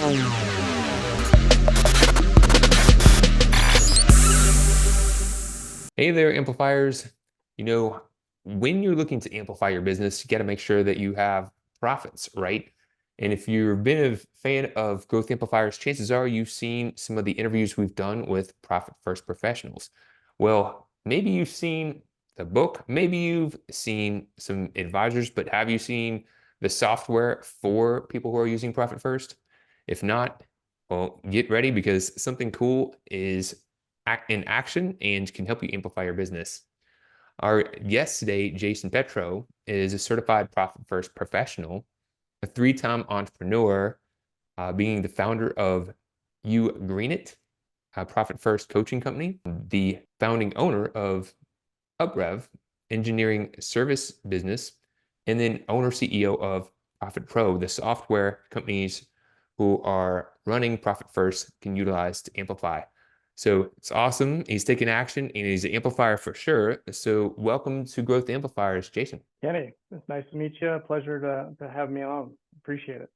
Hey there, amplifiers. You know, when you're looking to amplify your business, you got to make sure that you have profits, right? And if you've been a fan of growth amplifiers, chances are you've seen some of the interviews we've done with profit first professionals. Well, maybe you've seen the book, maybe you've seen some advisors, but have you seen the software for people who are using profit first? If not, well, get ready because something cool is in action and can help you amplify your business. Our guest today, Jason Petro, is a certified profit first professional, a three-time entrepreneur, being the founder of You Green It, a profit first coaching company, the founding owner of UpRev, engineering service business, and then owner CEO of Profit Pro, the software companies who are running Profit First can utilize to amplify. So it's awesome. He's taking action and he's an amplifier for sure. So welcome to Growth Amplifiers, Jason. Kenny, it's nice to meet you. Pleasure to have me on. Appreciate it.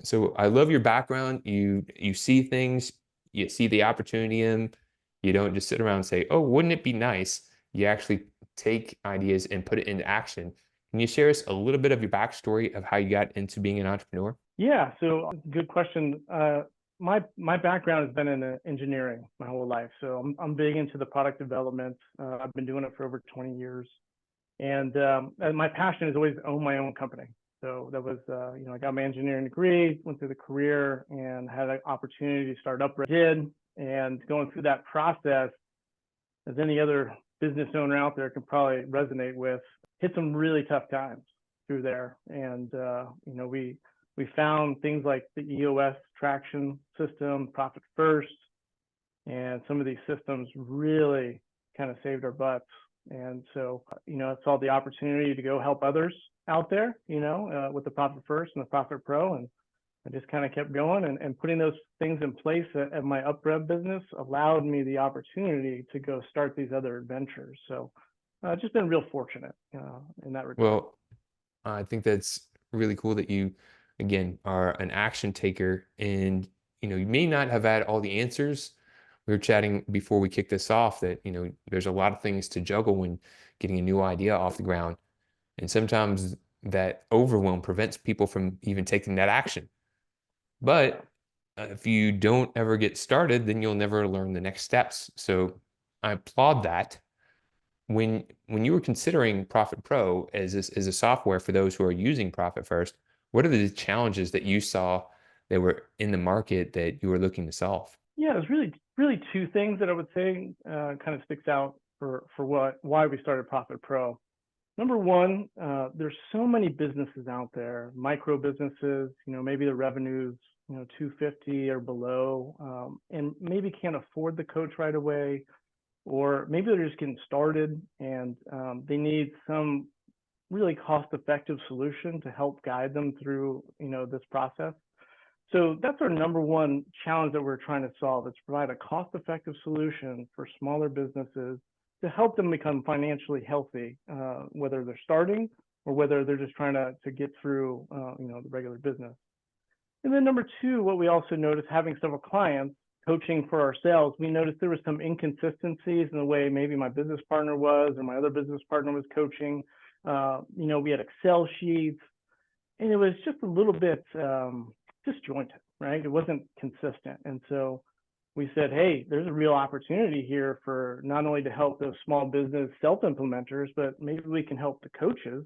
So I love your background. You see things, you see the opportunity in. You don't just sit around and say, "Oh, wouldn't it be nice?" You actually take ideas and put it into action. Can you share us a little bit of your backstory of how you got into being an entrepreneur? Yeah, so good question. My background has been in engineering my whole life, so I'm big into the product development. I've been doing it for over 20 years, and my passion is always to own my own company. So that was, I got my engineering degree, went through the career, and had an opportunity to start UpRev. Did, and going through that process, as any other business owner out there can probably resonate with, hit some really tough times through there, and we found things like the EOS traction system, Profit First, and some of these systems really kind of saved our butts. And so, I saw the opportunity to go help others out there, with the Profit First and the Profit Pro. And I just kind of kept going and putting those things in place at my UpRev business allowed me the opportunity to go start these other adventures. So just been real fortunate in that regard. Well, I think that's really cool that you, again, are an action taker and, you may not have had all the answers. We were chatting before we kicked this off that, there's a lot of things to juggle when getting a new idea off the ground. And sometimes that overwhelm prevents people from even taking that action. But if you don't ever get started, then you'll never learn the next steps. So I applaud that. When you were considering Profit Pro as a software for those who are using Profit First, what are the challenges that you saw that were in the market that you were looking to solve? Yeah, there's really two things that I would say kind of sticks out for why we started Profit Pro. Number one, there's so many businesses out there, micro businesses, maybe the revenues, 250 or below, and maybe can't afford the coach right away, or maybe they're just getting started and they need some really cost-effective solution to help guide them through, this process. So that's our number one challenge that we're trying to solve, is to provide a cost-effective solution for smaller businesses to help them become financially healthy, whether they're starting or whether they're just trying to get through, the regular business. And then number two, what we also noticed, having several clients coaching for ourselves, we noticed there was some inconsistencies in the way maybe my business partner was or my other business partner was coaching. We had Excel sheets, and it was just a little bit disjointed, right? It wasn't consistent. And so we said, hey, there's a real opportunity here for not only to help those small business self-implementers, but maybe we can help the coaches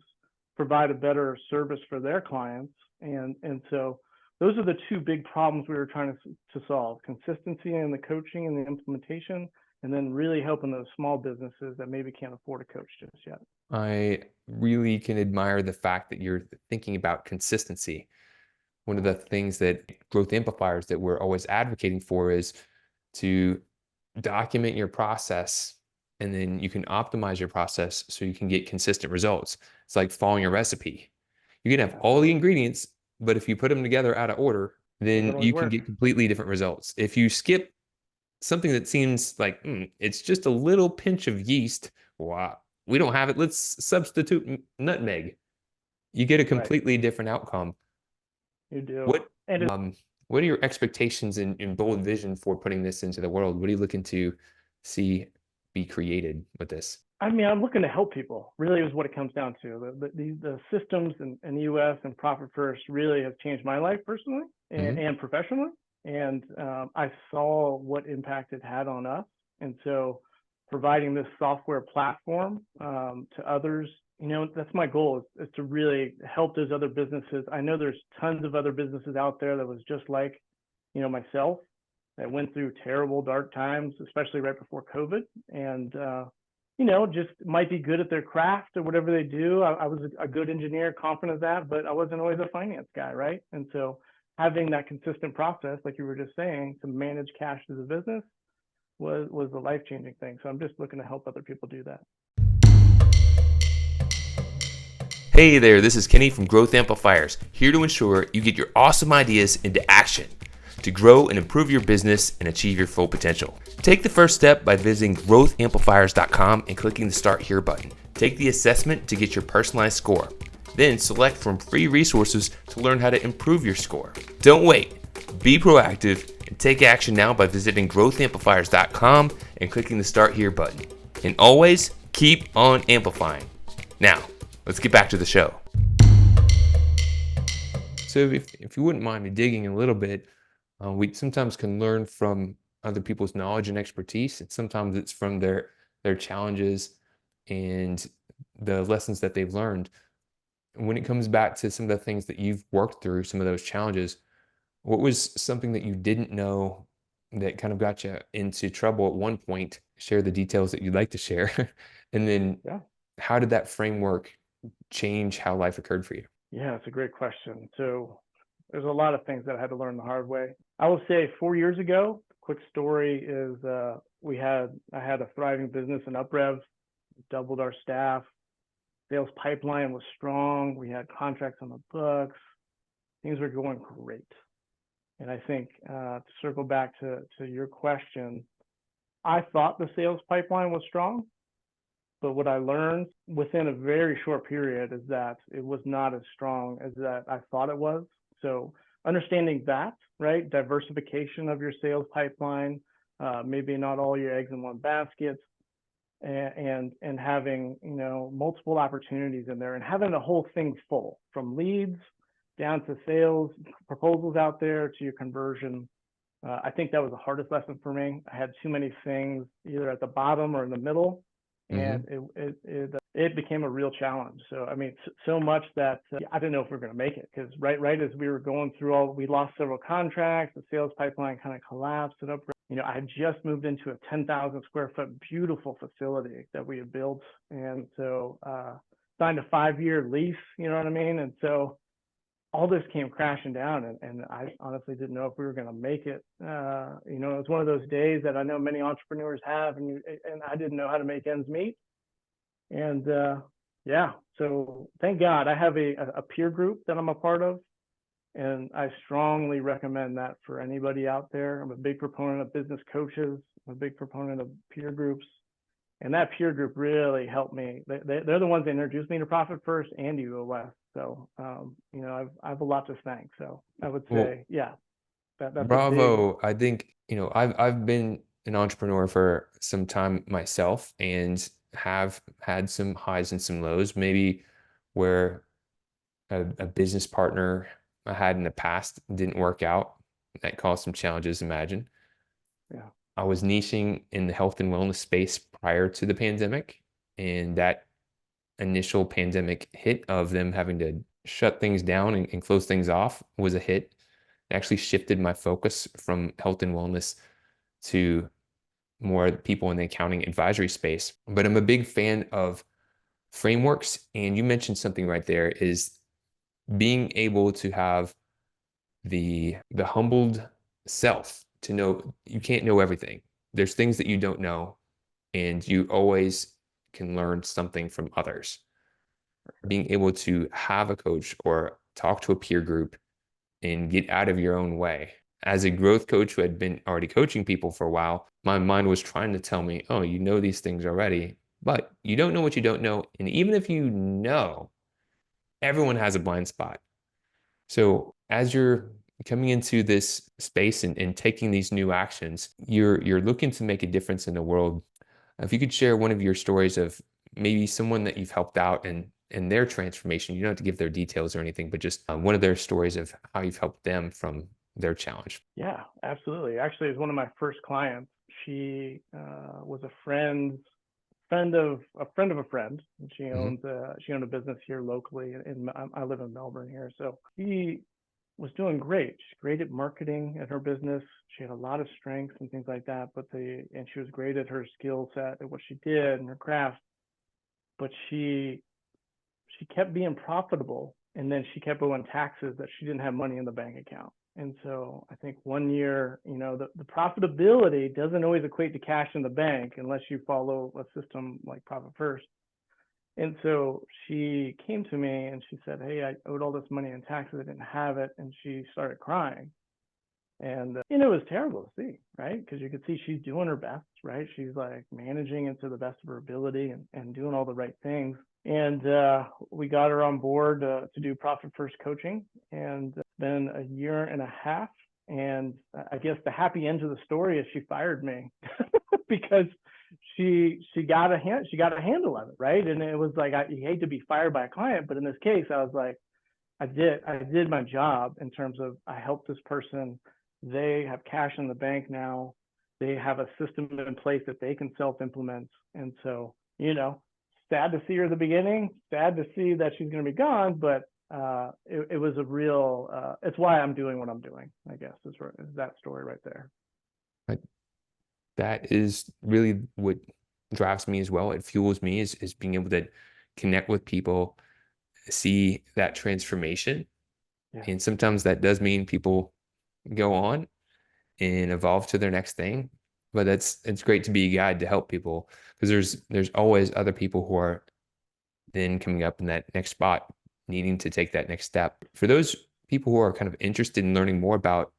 provide a better service for their clients. And so those are the two big problems we were trying to solve: consistency in the coaching and the implementation, and then really helping those small businesses that maybe can't afford a coach just yet. I really can admire the fact that you're thinking about consistency. One of the things that growth amplifiers that we're always advocating for is to document your process, and then you can optimize your process so you can get consistent results. It's like following a recipe. You can have all the ingredients, but if you put them together out of order, then you can get completely different results. If you skip something that seems like it's just a little pinch of yeast, wow, we don't have it, let's substitute nutmeg. You get a completely different outcome. You do. What And what are your expectations and bold vision for putting this into the world? What are you looking to see be created with this? I mean, I'm looking to help people. Really, is what it comes down to. The systems in the U.S. and Profit First really have changed my life personally Hmm. and professionally. And I saw what impact it had on us. And so, providing this software platform to others, that's my goal is to really help those other businesses. I know there's tons of other businesses out there that was just like, myself, that went through terrible, dark times, especially right before COVID. And just might be good at their craft or whatever they do. I was a good engineer, confident of that, but I wasn't always a finance guy, right? And so having that consistent process, like you were just saying, to manage cash as a business was a life-changing thing. So I'm just looking to help other people do that. Hey there, this is Kenny from Growth Amplifiers, here to ensure you get your awesome ideas into action to grow and improve your business and achieve your full potential. Take the first step by visiting growthamplifiers.com and clicking the Start Here button. Take the assessment to get your personalized score. Then select from free resources to learn how to improve your score. Don't wait. Be proactive and take action now by visiting growthamplifiers.com and clicking the Start Here button. And always keep on amplifying. Now, let's get back to the show. So if you wouldn't mind me digging a little bit, we sometimes can learn from other people's knowledge and expertise, and sometimes it's from their challenges and the lessons that they've learned. And when it comes back to some of the things that you've worked through, some of those challenges, what was something that you didn't know that kind of got you into trouble at one point? Share the details that you'd like to share. And then Yeah. how did that framework change how life occurred for you? Yeah, it's a great question. So there's a lot of things that I had to learn the hard way. I will say 4 years ago, quick story is I had a thriving business in UpRev, doubled our staff, sales pipeline was strong, we had contracts on the books, things were going great. And I think to circle back to your question, I thought the sales pipeline was strong, but what I learned within a very short period is that it was not as strong as that I thought it was. So understanding that, right, diversification of your sales pipeline, maybe not all your eggs in one basket, and having multiple opportunities in there, and having the whole thing full from leads down to sales proposals out there to your conversion. I think that was the hardest lesson for me. I had too many things either at the bottom or in the middle, and Hmm. it became a real challenge. So I mean, so much that I didn't know if we were going to make it, because right as we were going through we lost several contracts, the sales pipeline kind of collapsed. And up, I had just moved into a 10,000 square foot beautiful facility that we had built, and so signed a 5-year lease. You know what I mean? And so all this came crashing down, and I honestly didn't know if we were going to make it. It was one of those days that I know many entrepreneurs have, and I didn't know how to make ends meet. And yeah, so thank God I have a peer group that I'm a part of, and I strongly recommend that for anybody out there. I'm a big proponent of business coaches. I'm a big proponent of peer groups. And that peer group really helped me. They're the ones that introduced me to Profit First and UOS. So, I have a lot to thank. So I would Well, say, yeah, that's a big, bravo. I think, I've been an entrepreneur for some time myself and have had some highs and some lows, maybe where a business partner I had in the past didn't work out. That caused some challenges, imagine. yeah, I was niching in the health and wellness space prior to the pandemic, and that initial pandemic hit of them having to shut things down and close things off was a hit. It actually shifted my focus from health and wellness to more people in the accounting advisory space. But I'm a big fan of frameworks. And you mentioned something right there is being able to have the humbled self to know you can't know everything. There's things that you don't know, and you always can learn something from others. Being able to have a coach or talk to a peer group and get out of your own way. As a growth coach who had been already coaching people for a while, my mind was trying to tell me, oh, you know these things already, but you don't know what you don't know. And even if you know, everyone has a blind spot. So as you're coming into this space and taking these new actions, you're looking to make a difference in the world. If you could share one of your stories of maybe someone that you've helped out and their transformation, you don't have to give their details or anything, but just one of their stories of how you've helped them from their challenge. Yeah, absolutely. Actually, it was one of my first clients. She was a friend of a friend, and Hmm. she owned a business here locally. I live in Melbourne here, so she was doing great. She's great at marketing at her business. She had a lot of strengths and things like that. And she was great at her skill set at what she did and her craft. But she kept being profitable, and then she kept owing taxes that she didn't have money in the bank account. And so I think one year, the profitability doesn't always equate to cash in the bank unless you follow a system like Profit First. And so she came to me and she said, "Hey, I owed all this money in taxes. I didn't have it." And she started crying. And it was terrible to see, right? Because you could see she's doing her best, right? She's like managing it to the best of her ability and doing all the right things. And we got her on board to do Profit First coaching. And it's been a year and a half. And I guess the happy end of the story is she fired me because she got a handle of it, right? And it was like, you hate to be fired by a client, but in this case, I was like, I did my job in terms of I helped this person. They have cash in the bank now. They have a system in place that they can self-implement. And so, sad to see her at the beginning, sad to see that she's going to be gone, but it was a real, it's why I'm doing what I'm doing, I guess, is that story right there. But that is really what drives me as well. It fuels me is being able to connect with people, see that transformation. Yeah. And sometimes that does mean people go on and evolve to their next thing. But it's great to be a guide to help people because there's always other people who are then coming up in that next spot, needing to take that next step. For those people who are kind of interested in learning more about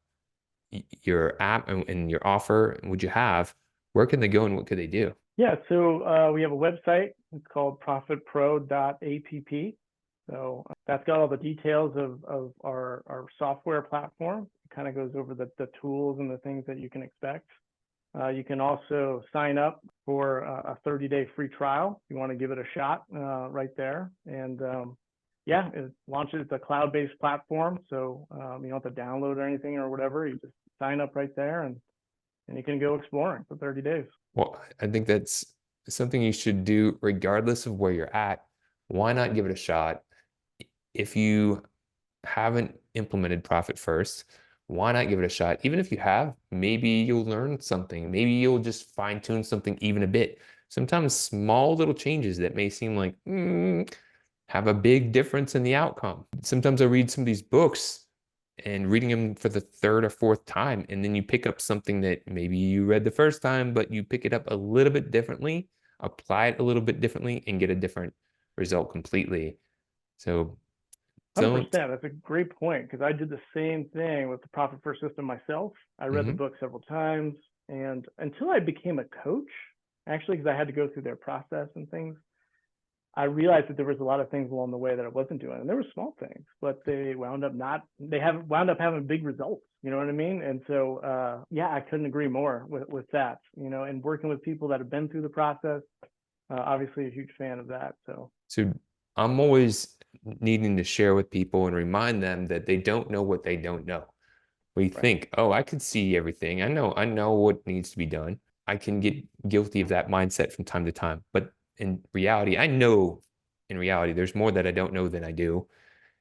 your app and your offer, would you have, where can they go and what could they do? Yeah, so we have a website. It's called profitpro.app. So that's got all the details of our software platform. It kind of goes over the tools and the things that you can expect. You can also sign up for a 30-day free trial if you want to give it a shot right there. And yeah, it launches a cloud-based platform. So you don't have to download or anything or whatever. You just sign up right there and you can go exploring for 30 days. Well, I think that's something you should do regardless of where you're at. Why not give it a shot? If you haven't implemented Profit First, why not give it a shot? Even if you have, maybe you'll learn something. Maybe you'll just fine tune something even a bit. Sometimes small little changes that may seem like have a big difference in the outcome. Sometimes I read some of these books and reading them for the third or fourth time, and then you pick up something that maybe you read the first time, but you pick it up a little bit differently, apply it a little bit differently, and get a different result completely. So don't. 100%. That's a great point because I did the same thing with the Profit First system myself. I read the Mhm. book several times, and until I became a coach, actually, because I had to go through their process and things, I realized that there was a lot of things along the way that I wasn't doing, and there were small things, but they wound up not. They have wound up having big results. You know what I mean? And so, yeah, I couldn't agree more with that. And working with people that have been through the process, obviously a huge fan of that. So So I'm always needing to share with people and remind them that they don't know what they don't know. We right, think, oh, I could see everything. I know what needs to be done. I can get guilty of that mindset from time to time. But in reality, I know in reality, there's more that I don't know than I do.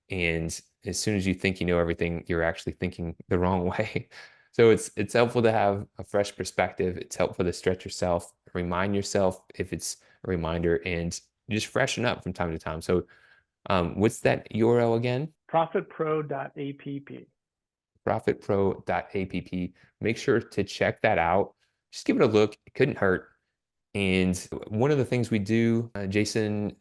And as soon as you think you know everything, you're actually thinking the wrong way. So it's helpful to have a fresh perspective. It's helpful to stretch yourself, remind yourself if it's a reminder, and just freshen up from time to time. So what's that URL again? profitpro.app. Profitpro.app. Make sure to check that out. Just give it a look. It couldn't hurt. And one of the things we do, Jason,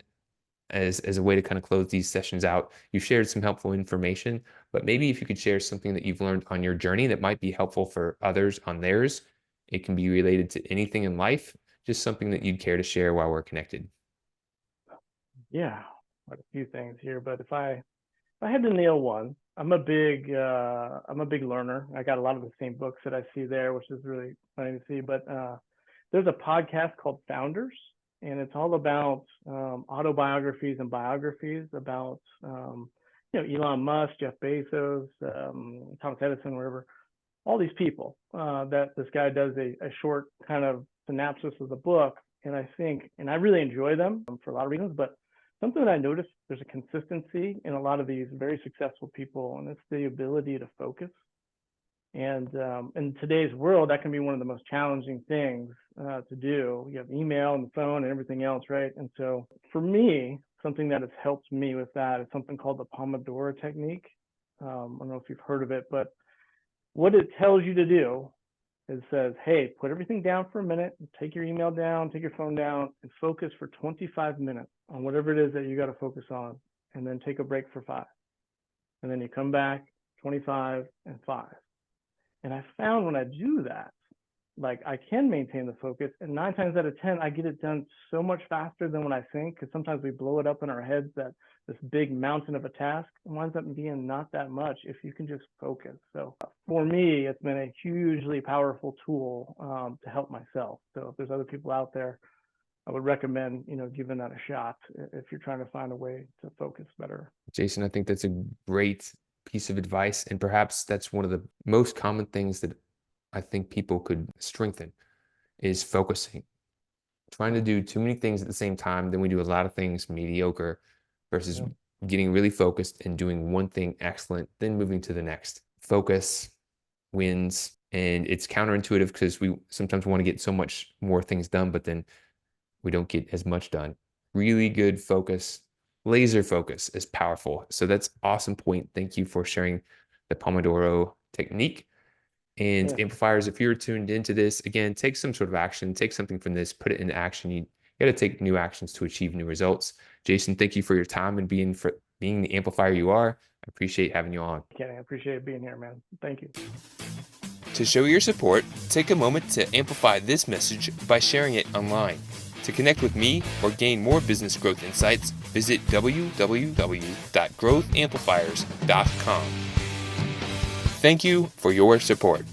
as a way to kind of close these sessions out, you've shared some helpful information, but maybe if you could share something that you've learned on your journey that might be helpful for others on theirs. It can be related to anything in life, just something that you'd care to share while we're connected. Yeah, quite a few things here, but if I had to nail one, I'm a big learner. I got a lot of the same books that I see there, which is really funny to see. But there's a podcast called Founders, and it's all about autobiographies and biographies about Elon Musk, Jeff Bezos, Thomas Edison, whatever, all these people that this guy does a short kind of synopsis of the book. And I really enjoy them for a lot of reasons, but something that I noticed, there's a consistency in a lot of these very successful people, and it's the ability to focus. And in today's world, that can be one of the most challenging things to do. You have email and the phone and everything else, right? And so for me, something that has helped me with that is something called the Pomodoro technique. I don't know if you've heard of it, but what it tells you to do, it says, hey, put everything down for a minute, take your email down, take your phone down, and focus for 25 minutes on whatever it is that you got to focus on, and then take a break for 5. And then you come back, 25 and 5. And I found when I do that, like I can maintain the focus, and 9 times out of 10, I get it done so much faster than when I think, because sometimes we blow it up in our heads that this big mountain of a task winds up being not that much if you can just focus. So for me, it's been a hugely powerful tool to help myself. So if there's other people out there, I would recommend, giving that a shot if you're trying to find a way to focus better. Jason, I think that's a great piece of advice. And perhaps that's one of the most common things that I think people could strengthen is focusing. Trying to do too many things at the same time, then we do a lot of things mediocre versus getting really focused and doing one thing excellent, then moving to the next. Focus wins. And it's counterintuitive because we sometimes want to get so much more things done, but then we don't get as much done. Really good focus, laser focus is powerful. So that's awesome point. Thank you for sharing the Pomodoro technique. And amplifiers, if you're tuned into this, again, take some sort of action, take something from this, put it into action. You got to take new actions to achieve new results. Jason, thank you for your time and being the amplifier you are. I appreciate having you on. Kenny, I appreciate being here, man. Thank you. To show your support, take a moment to amplify this message by sharing it online. To connect with me or gain more business growth insights, visit www.growthamplifiers.com. Thank you for your support.